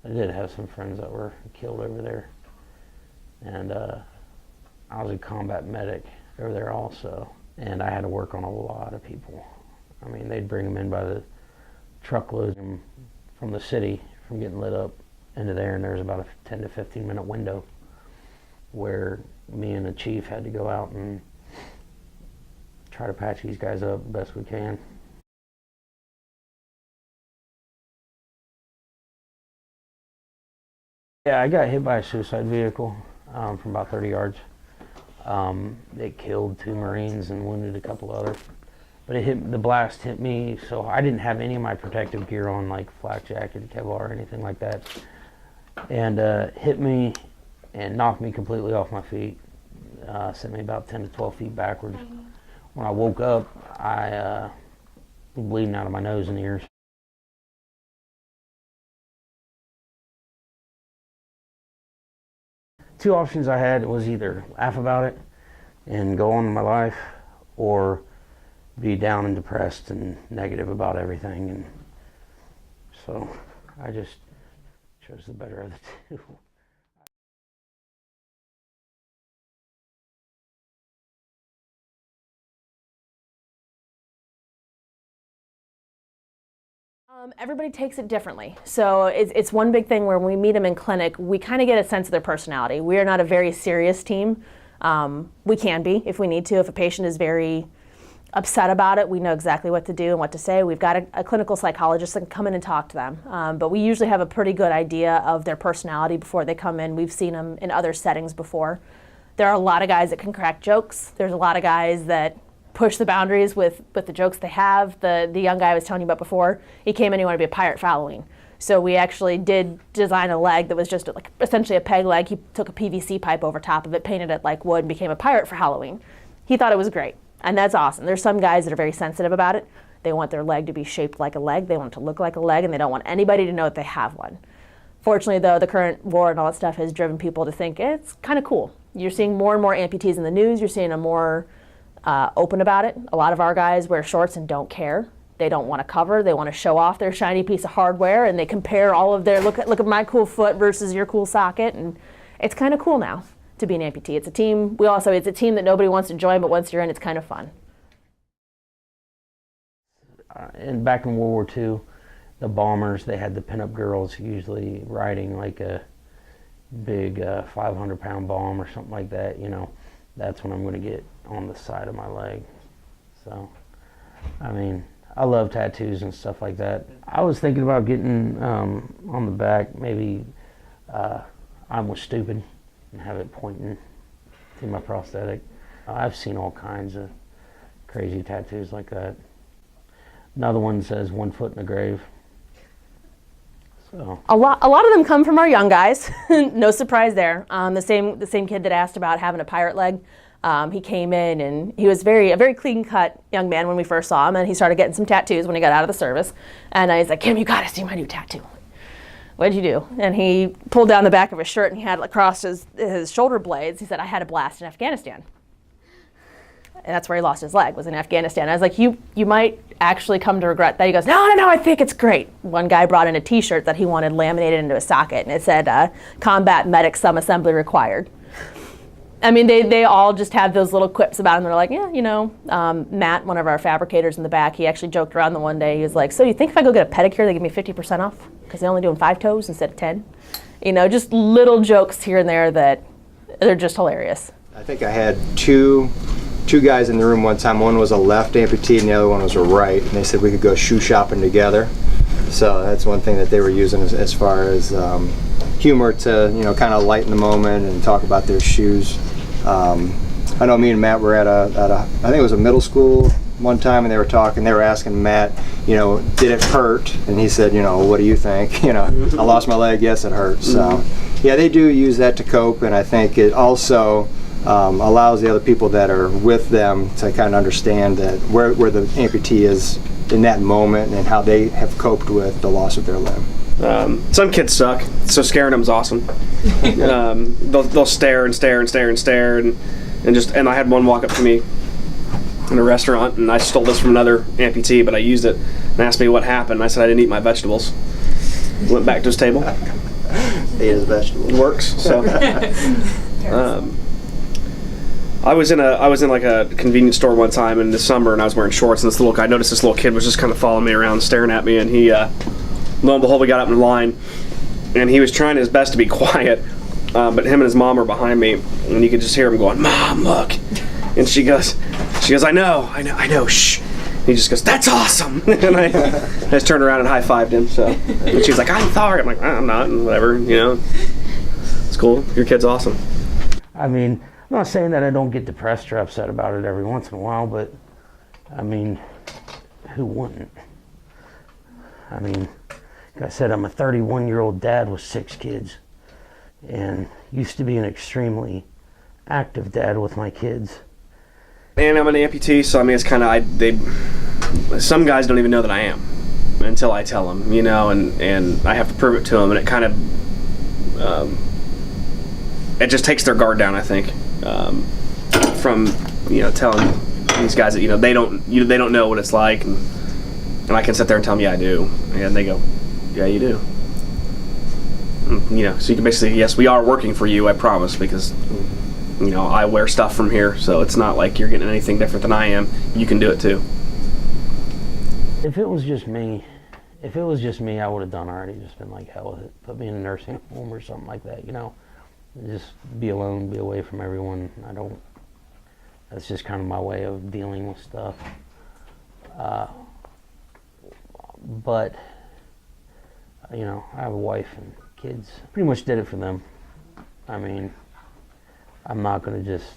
I did have some friends that were killed over there. And I was a combat medic over there also. And I had to work on a lot of people. I mean, they'd bring them in by the truckload from the city, from getting lit up into there, and there was about a 10 to 15 minute window where me and the chief had to go out and try to patch these guys up the best we can. Yeah, I got hit by a suicide vehicle from about 30 yards. It killed 2 Marines and wounded a couple others. But the blast hit me, so I didn't have any of my protective gear on, like flak jacket, Kevlar, or anything like that. And hit me and knocked me completely off my feet. Sent me about 10 to 12 feet backwards. When I woke up, I was bleeding out of my nose and ears. Two options I had was either laugh about it and go on with my life, or be down and depressed and negative about everything. And so I just chose the better of the two. Everybody takes it differently. So it's one big thing where when we meet them in clinic, we kind of get a sense of their personality. We are not a very serious team. We can be if we need to. If a patient is very upset about it, we know exactly what to do and what to say. We've got a clinical psychologist that can come in and talk to them. But we usually have a pretty good idea of their personality before they come in. We've seen them in other settings before. There are a lot of guys that can crack jokes. There's a lot of guys that push the boundaries with the jokes they have. The young guy I was telling you about before, he came in, he wanted to be a pirate for Halloween. So we actually did design a leg that was just like essentially a peg leg. He took a PVC pipe over top of it, painted it like wood, and became a pirate for Halloween. He thought it was great, and that's awesome. There's some guys that are very sensitive about it. They want their leg to be shaped like a leg, they want it to look like a leg, and they don't want anybody to know that they have one. Fortunately though, the current war and all that stuff has driven people to think it's kind of cool. You're seeing more and more amputees in the news, you're seeing them more open about it. A lot of our guys wear shorts and don't care. They don't want to cover. They want to show off their shiny piece of hardware, and they compare all of their look at my cool foot versus your cool socket, and it's kind of cool now to be an amputee. It's a team. It's a team that nobody wants to join, but once you're in, it's kind of fun. And back in World War II, the bombers, they had the pinup girls usually riding like a big 500-pound bomb or something like that. You know, that's when I'm going to get on the side of my leg. So, I mean, I love tattoos and stuff like that. I was thinking about getting on the back, maybe I'm was stupid, and have it pointing to my prosthetic. I've seen all kinds of crazy tattoos like that. Another one says 1 foot in the grave. So a lot of them come from our young guys. No surprise there. The same kid that asked about having a pirate leg. He came in and he was a very clean-cut young man when we first saw him, and he started getting some tattoos when he got out of the service. And he's like, "Kim, you gotta see my new tattoo." "What'd you do?" And he pulled down the back of his shirt and he had across his shoulder blades. He said, "I had a blast in Afghanistan." And that's where he lost his leg, was in Afghanistan. I was like, you might actually come to regret that. He goes, no, I think it's great. One guy brought in a t-shirt that he wanted laminated into a socket, and it said, "Combat medic, some assembly required." I mean, they all just have those little quips about him. They're like, yeah, you know, Matt, one of our fabricators in the back, he actually joked around the one day. He was like, "So you think if I go get a pedicure, they give me 50% off? Because they're only doing 5 toes instead of 10? You know, just little jokes here and there that they're just hilarious. I think I had two guys in the room one time. One was a left amputee and the other one was a right. And they said we could go shoe shopping together. So that's one thing that they were using as far as humor to, you know, kind of lighten the moment and talk about their shoes. I know me and Matt were at I think it was a middle school one time, and they were asking Matt, you know, did it hurt? And he said, you know, what do you think? You know, I lost my leg, yes it hurts. So yeah, they do use that to cope, and I think it also allows the other people that are with them to kind of understand that where the amputee is in that moment and how they have coped with the loss of their limb. Some kids suck, so scaring them is awesome. They'll stare and stare and stare and stare, and I had one walk up to me in a restaurant, and I stole this from another amputee, but I used it, and asked me what happened. I said I didn't eat my vegetables. Went back to his table. Ate his vegetables. Works. So. I was in like a convenience store one time in the summer, and I was wearing shorts, and this little guy, I noticed this little kid was just kind of following me around, staring at me, and he, lo and behold, we got up in line, and he was trying his best to be quiet, but him and his mom were behind me, and you could just hear him going, "Mom, look," and she goes, I know, shh. And he just goes, "That's awesome," and I just turned around and high-fived him. So, and she was like, "I'm sorry." I'm like, "I'm not," and whatever, you know. It's cool. Your kid's awesome. I mean, I'm not saying that I don't get depressed or upset about it every once in a while, but I mean, who wouldn't? I mean, like I said, I'm a 31-year-old dad with 6 kids, and used to be an extremely active dad with my kids. And I'm an amputee, so I mean, it's kind of, some guys don't even know that I am until I tell them, you know, and I have to prove it to them, and it kind of, it just takes their guard down, I think. From, you know, telling these guys that, you know, they don't know what it's like, and I can sit there and tell them, yeah, I do, and they go, yeah, you do. And, you know, so you can basically, yes, we are working for you, I promise, because, you know, I wear stuff from here, so it's not like you're getting anything different than I am. You can do it too. If it was just me, I would have done already, just been like, hell with it, put me in a nursing home or something like that, you know. Just be alone, be away from everyone. That's just kind of my way of dealing with stuff. But, you know, I have a wife and kids. Pretty much did it for them. I mean, I'm not going to just,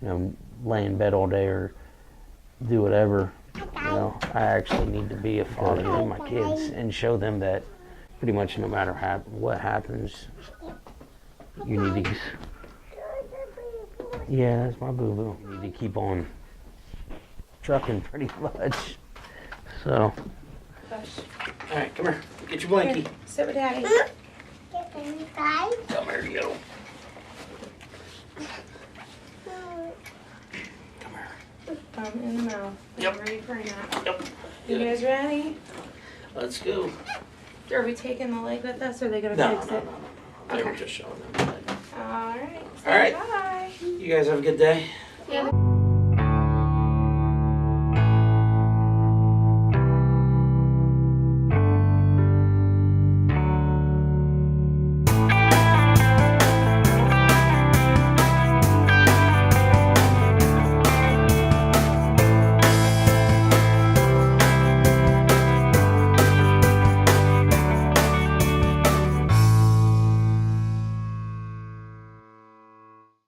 you know, lay in bed all day or do whatever. You know, I actually need to be a father to my kids and show them that pretty much no matter what happens, you need to, yeah, that's my boo-boo. You need to keep on trucking pretty much. So, all right, come here. Get your blankie. Sit with Daddy. Come here, you go. Come here. Thumb in the mouth. Yep. Ready for a nap. Yep. You guys ready? Let's go. Are we taking the leg with us, or are they gonna fix it? They were Okay. just showing them. All right. All right. Bye. You guys have a good day. Yeah.